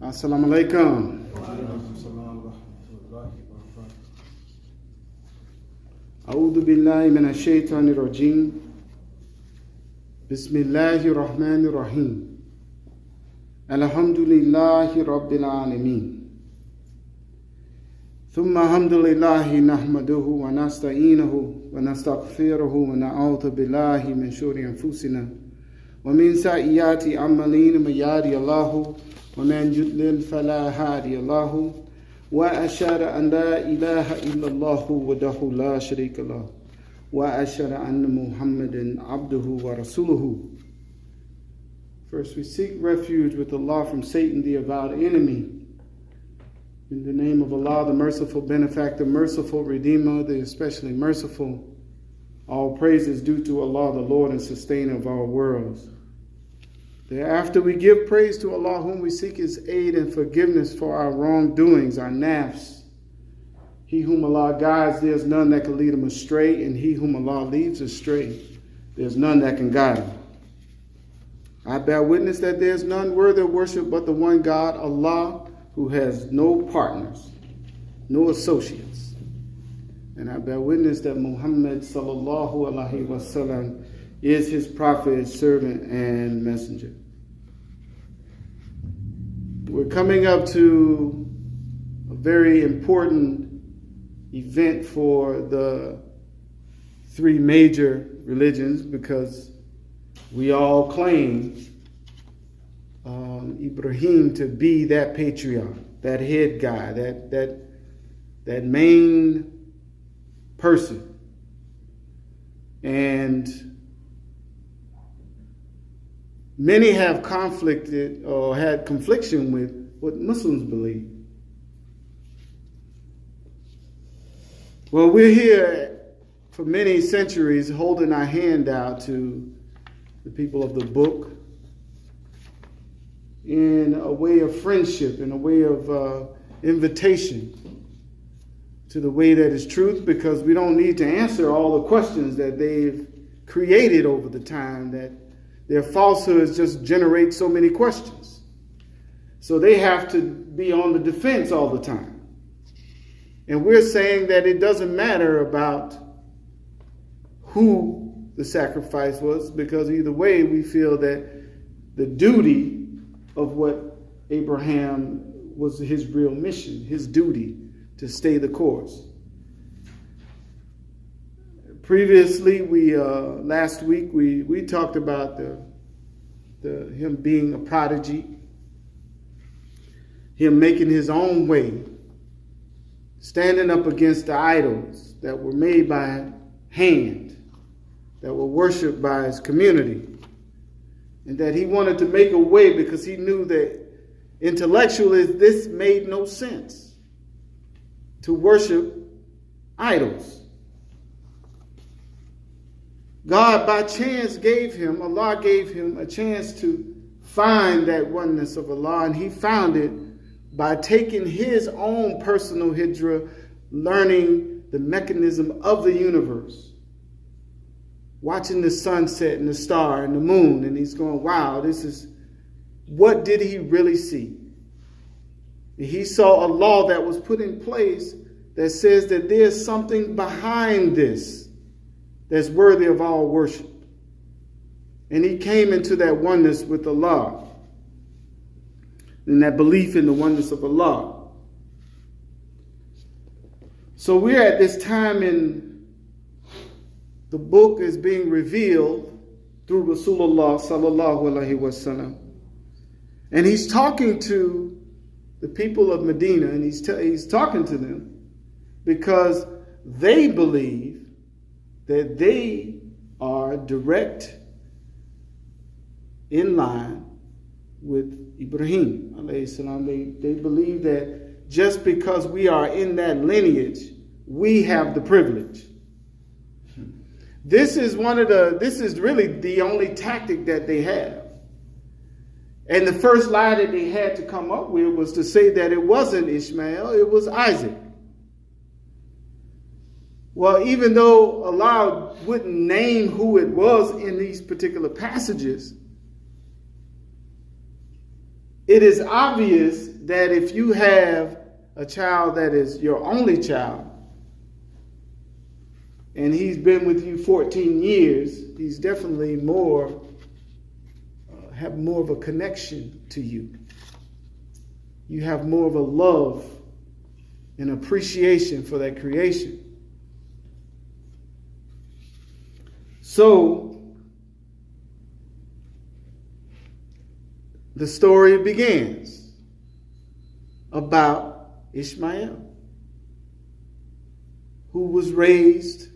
Assalamu alaikum. A'udhu billahi minash shaitanir rajim. Bismillahir rahmanir rahim. Alhamdulillahi rabbil alameen. ثم الحمد لله نحمده ونستعينه ونستغفره ونعوذ بالله من شرور أنفسنا ومن سيئات أعمالنا من يهده الله ومن يضلل فلا هادي له وأشهد أن لا إله إلا الله وحده لا شريك له وأشهد أن محمدا عبده ورسوله. First, we seek refuge with Allah from Satan, the avowed enemy. In the name of Allah, the merciful benefactor, merciful redeemer, the especially merciful. All praise is due to Allah, the Lord and sustainer of all worlds. Thereafter, we give praise to Allah, whom we seek His aid and forgiveness for our wrongdoings, our nafs. He whom Allah guides, there is none that can lead him astray, and he whom Allah leads astray, there is none that can guide him. I bear witness that there is none worthy of worship but the one God, Allah, who has no partners, no associates. And I bear witness that Muhammad sallallahu alaihi wasallam is his prophet, servant, and messenger. We're coming up to a very important event for the three major religions, because we all claim Ibrahim to be that patriarch, that head guy, that main person. And many have conflicted or had confliction with what Muslims believe. Well, we're here for many centuries holding our hand out to the people of the book in a way of friendship, in a way of invitation to the way that is truth, because we don't need to answer all the questions that they've created over the time, that their falsehoods just generate so many questions. So they have to be on the defense all the time. And we're saying that it doesn't matter about who the sacrifice was, because either way we feel that the duty of what Abraham was his real mission, his duty to stay the course. Previously, last week we talked about him being a prodigy, him making his own way, standing up against the idols that were made by hand, that were worshipped by his community. And that he wanted to make a way because he knew that intellectually this made no sense to worship idols. God by chance Allah gave him a chance to find that oneness of Allah, and he found it by taking his own personal hijrah, learning the mechanism of the universe. Watching the sunset and the star and the moon, and he's going, wow, what did he really see? He saw a law that was put in place that says that there's something behind this that's worthy of all worship. And he came into that oneness with Allah, and that belief in the oneness of Allah. So we're at this time in the book is being revealed through Rasulullah sallallahu alaihi wasallam, and he's talking to the people of Medina, and he's talking to them because they believe that they are direct in line with Ibrahim alayhi salam. They believe that just because we are in that lineage, we have the privilege. This is really the only tactic that they have. And the first lie that they had to come up with was to say that it wasn't Ishmael, it was Isaac. Well, even though Allah wouldn't name who it was in these particular passages, it it is obvious that if you have a child that is your only child, and he's been with you 14 years, he's definitely have more of a connection to you. You have more of a love and appreciation for that creation. So, the story begins about Ishmael, who was raised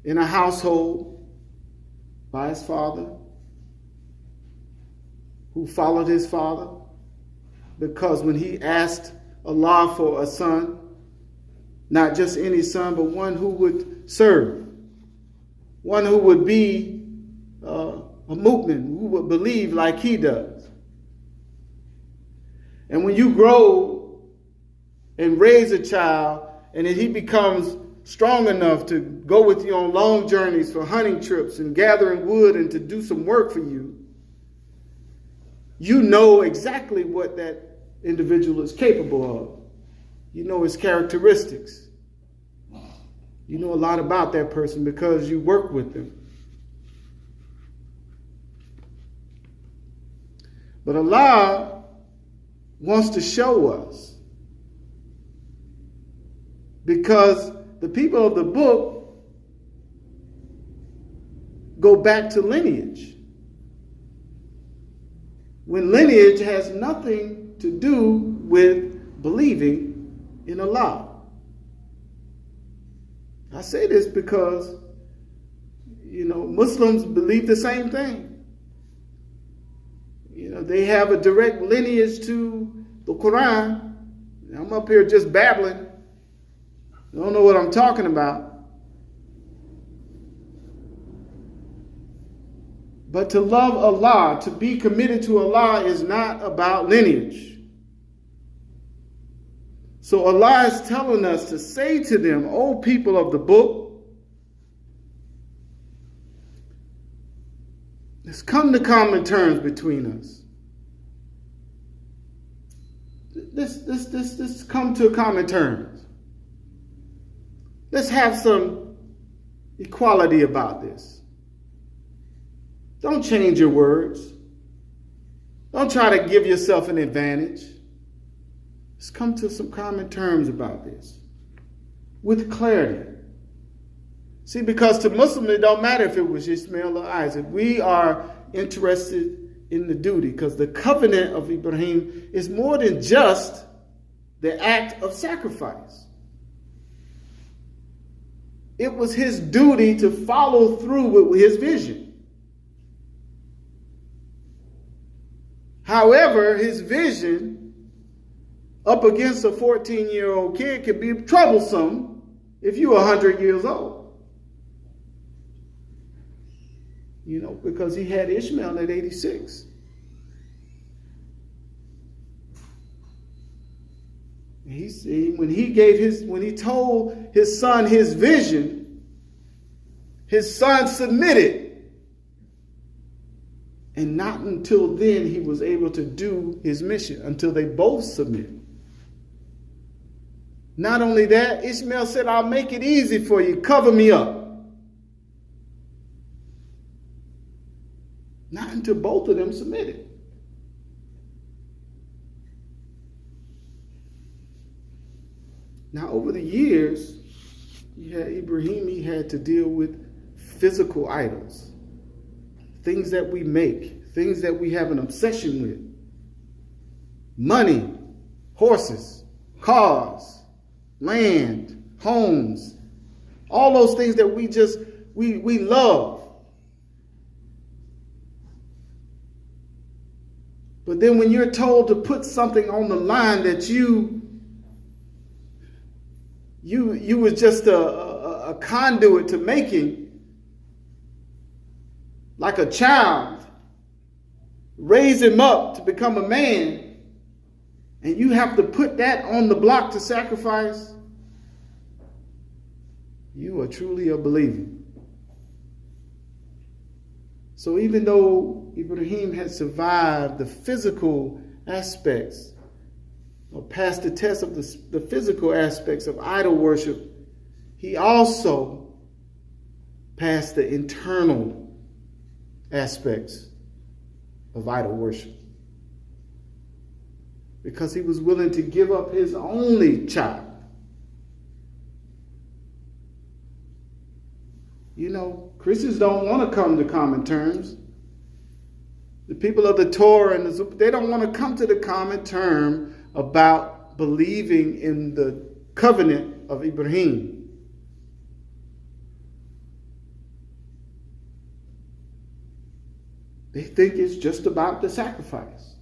in a household by his father, who followed his father, because when he asked Allah for a son, not just any son, but one who would serve, one who would be a mu'min, who would believe like he does. And when you grow and raise a child, and then he becomes strong enough to go with you on long journeys for hunting trips and gathering wood and to do some work for you, you know exactly what that individual is capable of. You know his characteristics. You know a lot about that person because you work with them. But Allah wants to show us, because the people of the book go back to lineage, when lineage has nothing to do with believing in Allah. I say this because, Muslims believe the same thing. They have a direct lineage to the Quran. I'm up here just babbling. I don't know what I'm talking about. But to love Allah, to be committed to Allah, is not about lineage. So Allah is telling us to say to them, O people of the book, let's come to common terms between us. Let's come to common terms. Let's have some equality about this. Don't change your words. Don't try to give yourself an advantage. Let's come to some common terms about this with clarity. See, because to Muslims, it don't matter if it was Ishmael or Isaac. We are interested in the duty, because the covenant of Ibrahim is more than just the act of sacrifice. It was his duty to follow through with his vision. However, his vision up against a 14-year-old kid could be troublesome if you're 100 years old. Because he had Ishmael at 86. When he told his son his vision, his son submitted. And not until then he was able to do his mission, until they both submitted. Not only that, Ishmael said, I'll make it easy for you, cover me up. Not until both of them submitted. Now, over the years, Ibrahim, he had to deal with physical idols. Things that we make, things that we have an obsession with. Money, horses, cars, land, homes, all those things that we love. But then when you're told to put something on the line that you was just a conduit to making, like a child, raise him up to become a man, and you have to put that on the block to sacrifice, you are truly a believer. So even though Ibrahim had survived the physical aspects, or passed the test of the physical aspects of idol worship, he also passed the internal aspects of idol worship. Because he was willing to give up his only child. You know, Christians don't want to come to common terms. The people of the Torah and they don't want to come to the common term about believing in the covenant of Ibrahim. They think it's just about the sacrifice.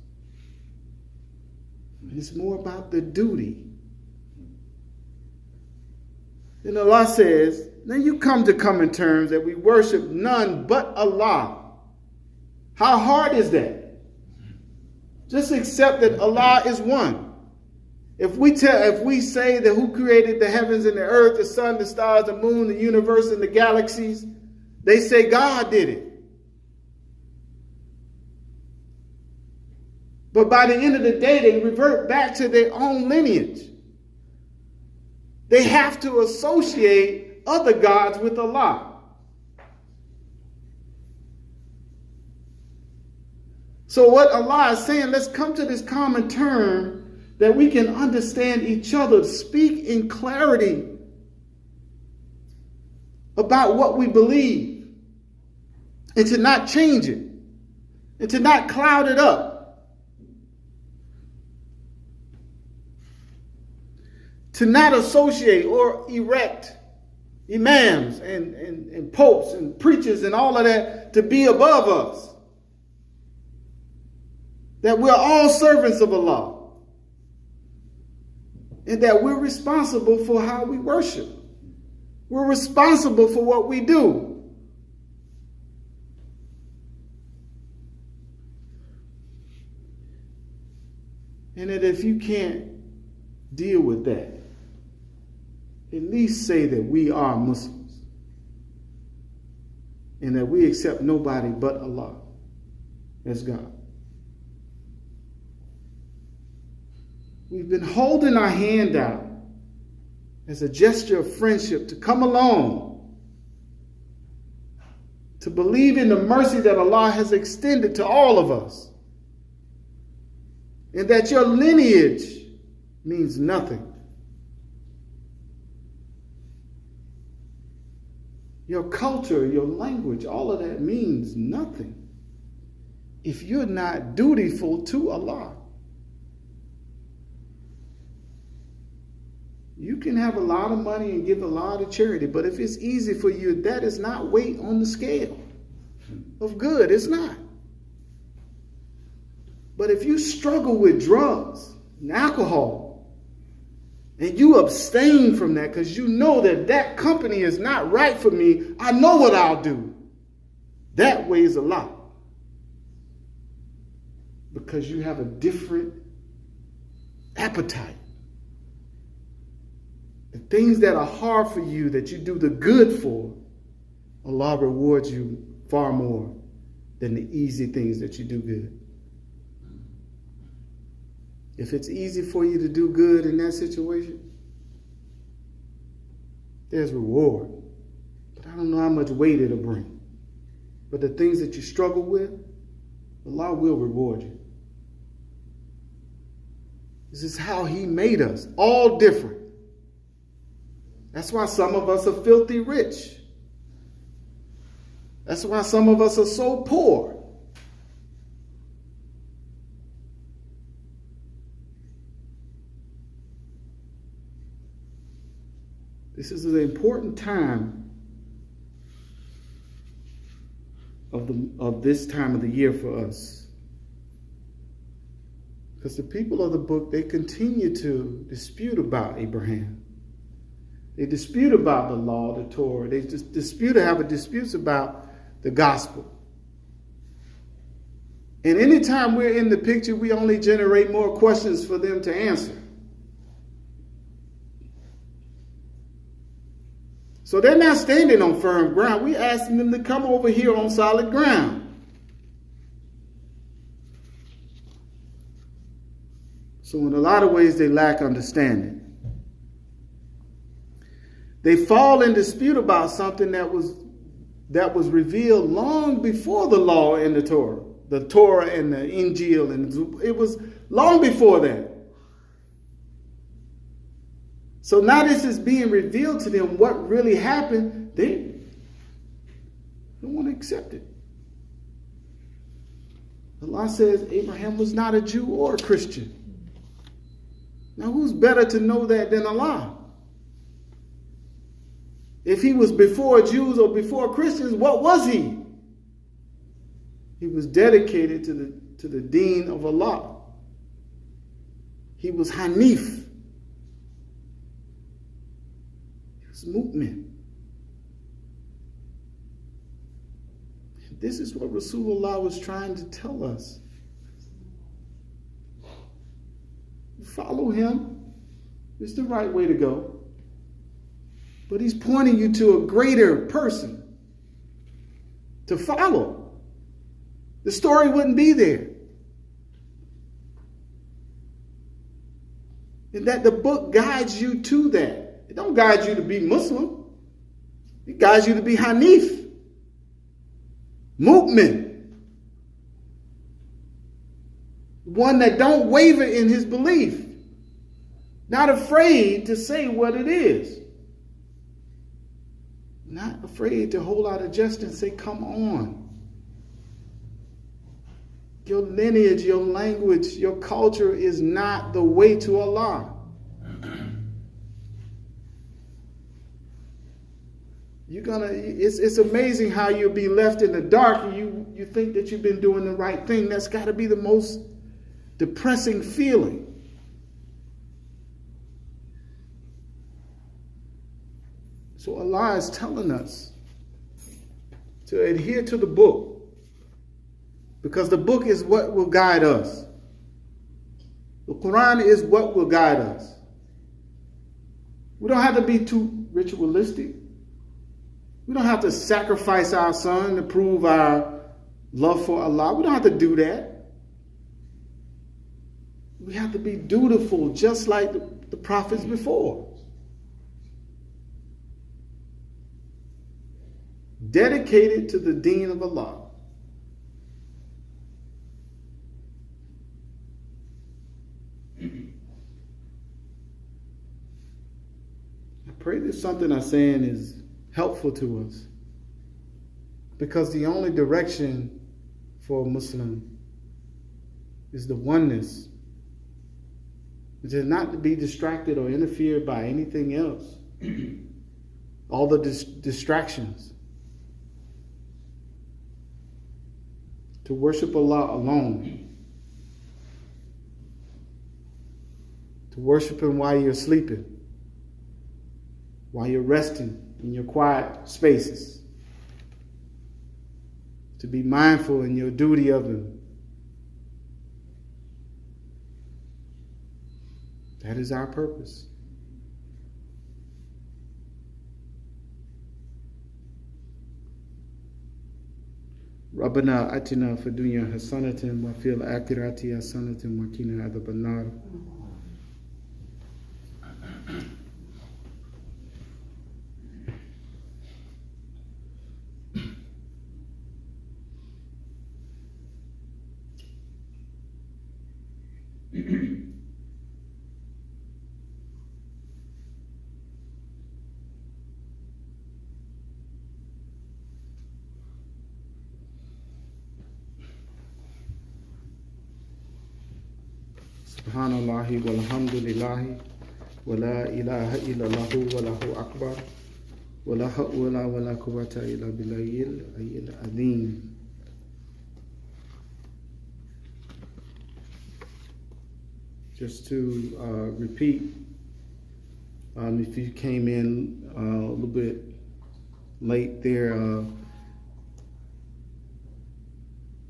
It's more about the duty. Then Allah says, then you come to common terms that we worship none but Allah. How hard is that? Just accept that Allah is one. If we say that who created the heavens and the earth, the sun, the stars, the moon, the universe, and the galaxies, they say God did it. But by the end of the day, they revert back to their own lineage. They have to associate other gods with Allah. So what Allah is saying, let's come to this common term that we can understand each other, speak in clarity about what we believe, and to not change it, and to not cloud it up. To not associate or erect imams and popes and preachers and all of that to be above us. That we're all servants of Allah. And that we're responsible for how we worship. We're responsible for what we do. And that if you can't deal with that, at least say that we are Muslims and that we accept nobody but Allah as God. We've been holding our hand out as a gesture of friendship to come along, to believe in the mercy that Allah has extended to all of us, and that your lineage means nothing. Your culture, your language, all of that means nothing if you're not dutiful to Allah. You can have a lot of money and give a lot of charity, but if it's easy for you, that is not weight on the scale of good. It's not. But if you struggle with drugs and alcohol, and you abstain from that because you know that that company is not right for me, I know what I'll do. That weighs a lot. Because you have a different appetite. The things that are hard for you, that you do the good for, Allah rewards you far more than the easy things that you do good. If it's easy for you to do good in that situation, there's reward. But I don't know how much weight it'll bring. But the things that you struggle with, Allah will reward you. This is how He made us, all different. That's why some of us are filthy rich. That's why some of us are so poor. This is an important time of this time of the year for us. Because the people of the book, they continue to dispute about Abraham. They dispute about the law, the Torah. They just have disputes about the gospel. And anytime we're in the picture, we only generate more questions for them to answer. So they're not standing on firm ground. We're asking them to come over here on solid ground. So in a lot of ways, they lack understanding. They fall in dispute about something that was revealed long before the law and the Torah and the Injil, and it was long before that. So now this is being revealed to them what really happened. They don't want to accept it. Allah says Abraham was not a Jew or a Christian. Now who's better to know that than Allah? If he was before Jews or before Christians, what was he? He was dedicated to the deen of Allah. He was Hanif. He was Mu'min. This is what Rasulullah was trying to tell us. Follow him. It's the right way to go. But he's pointing you to a greater person to follow. The story wouldn't be there. And that the book guides you to that. It don't guide you to be Muslim. It guides you to be Hanif. Mu'min. One that don't waver in his belief. Not afraid to say what it is. Not afraid to hold out a gesture and say, come on. Your lineage, your language, your culture is not the way to Allah. It's amazing how you'll be left in the dark and you think that you've been doing the right thing. That's got to be the most depressing feeling. So Allah is telling us to adhere to the book, because the book is what will guide us. The Quran is what will guide us. We don't have to be too ritualistic. We don't have to sacrifice our son to prove our love for Allah. We don't have to do that. We have to be dutiful just like the prophets before. Dedicated to the deen of Allah. I pray that something I'm saying is helpful to us, because the only direction for a Muslim is the oneness, which is not to be distracted or interfered by anything else. All the distractions. To worship Allah alone. To worship Him while you're sleeping. While you're resting in your quiet spaces. To be mindful in your duty of Him. That is our purpose. ربنا آتنا في الدنيا حسنة وفي الآخرة حسنة وقنا عذاب النار. Subhanallahi walhamdulillahi wa la ilaha illallahu wa lahu akbar wa la hawla wa la quwwata illa billahil aliyyil azim. Just to repeat, if you came in a little bit late there,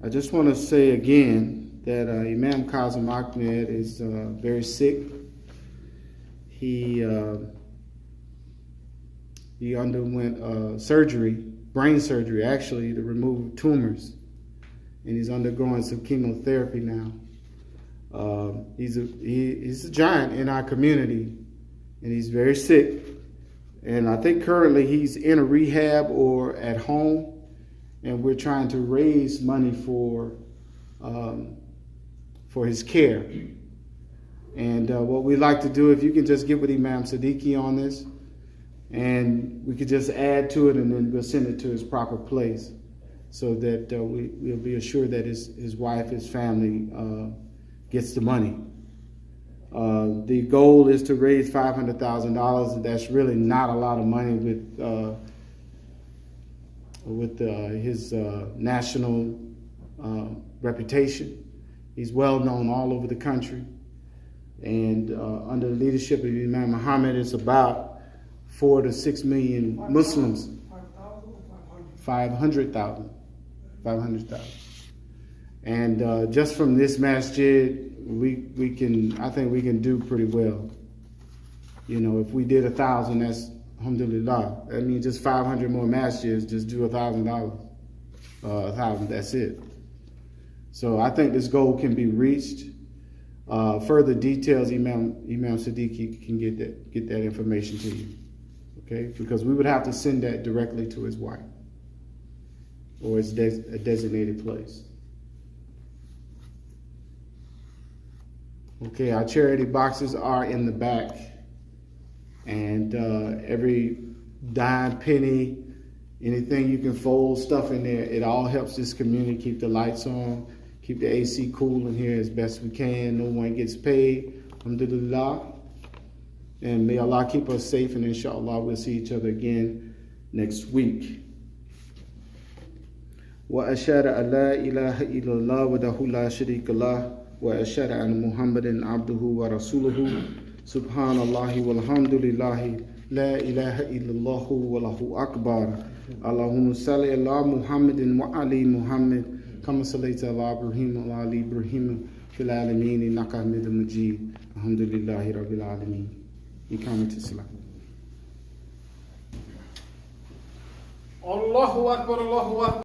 I just want to say again that Imam Kazim Ahmed is very sick. He underwent surgery, brain surgery actually, to remove tumors, and he's undergoing some chemotherapy now. he's a giant in our community, and he's very sick. And I think currently he's in a rehab or at home, and we're trying to raise money for his care. And what we'd like to do, if you can just get with Imam Siddiqui on this, and we could just add to it, and then we'll send it to his proper place, so that we'll be assured that his wife, his family gets the money. The goal is to raise $500,000, and that's really not a lot of money with his national reputation. He's well known all over the country, and under the leadership of Imam Muhammad, it's about 4 to 6 million Muslims. 500,000. And just from this masjid, I think we can do pretty well. You know, if we did 1,000, that's alhamdulillah. That means just 500 more masjids, just do $1,000. 1,000, that's it. So I think this goal can be reached. Further details, Imam Siddiqui can get that information to you. Okay, because we would have to send that directly to his wife or his designated place. Okay, our charity boxes are in the back, and every dime, penny, anything you can fold stuff in there, it all helps this community keep the lights on, keep the AC cool in here as best we can. No one gets paid, alhamdulillah. And may Allah keep us safe, and inshallah we'll see each other again next week. وأشهد أن لا إله إلا الله وحده لا شريك له وأشهد أن محمدا عبده ورسوله سبحان الله والحمد لله لا إله إلا الله والله أكبر اللهم صل على محمد وعلى محمد كما صليت على إبراهيم وعلى آل إبراهيم في العالمين إنك حميد مجيد الحمد لله رب العالمين. إقامة الصلاة. الله أكبر الله أكبر.